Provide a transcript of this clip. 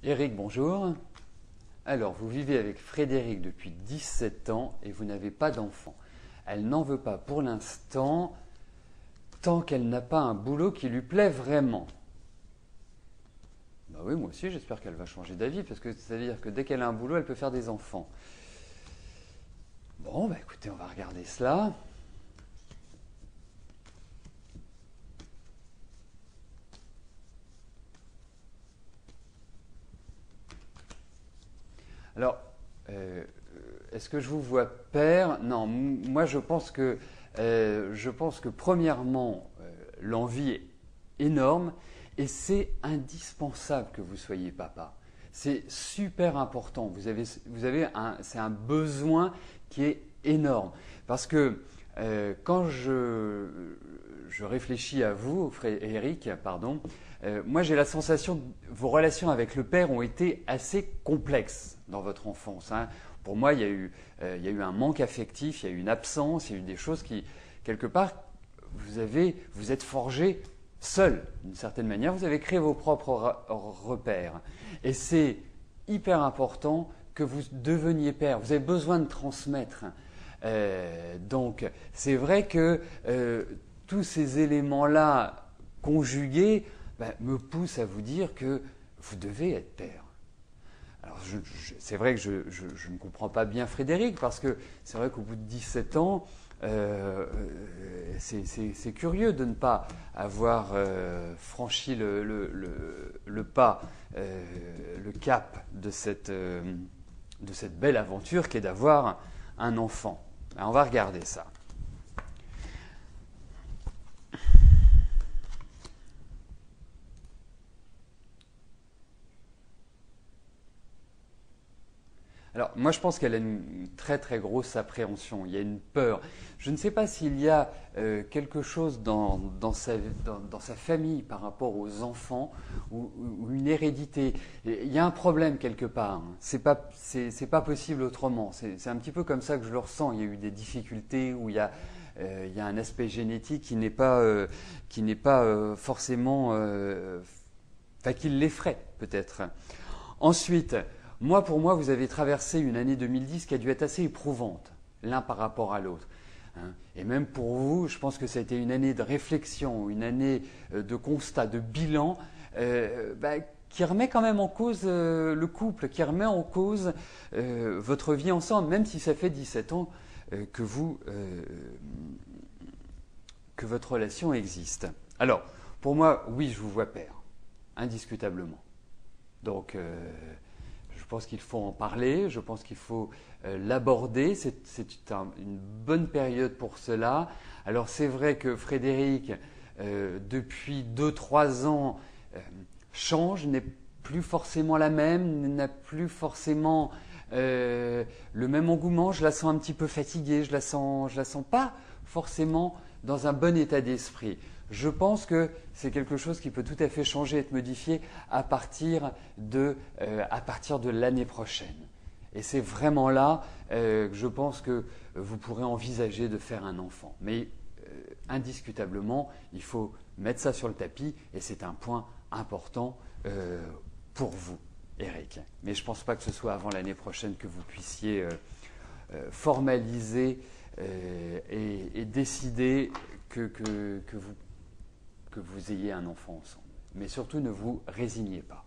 Eric, bonjour. Alors, vous vivez avec Frédéric depuis 17 ans et vous n'avez pas d'enfant. Elle n'en veut pas pour l'instant tant qu'elle n'a pas un boulot qui lui plaît vraiment. Bah oui, moi aussi, j'espère qu'elle va changer d'avis parce que ça veut dire que dès qu'elle a un boulot, elle peut faire des enfants. Bon, bah écoutez, on va regarder cela. Alors, euh, est-ce que je vous vois père? Non, moi je pense que premièrement, l'envie est énorme et c'est indispensable que vous soyez papa. C'est super important. C'est un besoin qui est énorme parce que quand je réfléchis à vous, Eric, pardon, moi j'ai la sensation que vos relations avec le père ont été assez complexes dans votre enfance, hein. Pour moi, il y a eu un manque affectif, il y a eu une absence, il y a eu des choses qui, quelque part, vous êtes forgé seul, d'une certaine manière. Vous avez créé vos propres repères. Et c'est hyper important que vous deveniez père. Vous avez besoin de transmettre. Donc, c'est vrai que tous ces éléments-là conjugués me poussent à vous dire que vous devez être père. Alors, c'est vrai que je ne comprends pas bien Frédéric, parce que c'est vrai qu'au bout de 17 ans, c'est curieux de ne pas avoir franchi le pas, le cap de cette belle aventure qu'est d'avoir un enfant. Alors, on va regarder ça. Alors, moi, je pense qu'elle a une très très grosse appréhension. Il y a une peur. Je ne sais pas s'il y a quelque chose dans sa famille par rapport aux enfants ou une hérédité. Il y a un problème quelque part, hein. C'est pas possible autrement. C'est un petit peu comme ça que je le ressens. Il y a eu des difficultés où il y a un aspect génétique qui n'est pas, forcément, enfin, qui l'effraie peut-être. Ensuite, pour moi, vous avez traversé une année 2010 qui a dû être assez éprouvante, l'un par rapport à l'autre, hein. Et même pour vous, je pense que ça a été une année de réflexion, une année de constat, de bilan, qui remet quand même en cause le couple, qui remet en cause votre vie ensemble, même si ça fait 17 ans que votre relation existe. Alors, pour moi, oui, je vous vois père, indiscutablement. Donc, je pense qu'il faut en parler, je pense qu'il faut l'aborder. C'est une bonne période pour cela. Alors, c'est vrai que Frédéric, depuis 2-3 ans, change, n'est plus forcément la même, n'a plus forcément le même engouement. Je la sens un petit peu fatiguée, je la sens pas forcément dans un bon état d'esprit. Je pense que c'est quelque chose qui peut tout à fait changer, être modifié à partir de l'année prochaine. Et c'est vraiment là que je pense que vous pourrez envisager de faire un enfant. Mais indiscutablement, il faut mettre ça sur le tapis et c'est un point important pour vous, Eric. Mais je ne pense pas que ce soit avant l'année prochaine que vous puissiez formaliser et décider que vous ayez un enfant ensemble. Mais surtout, ne vous résignez pas.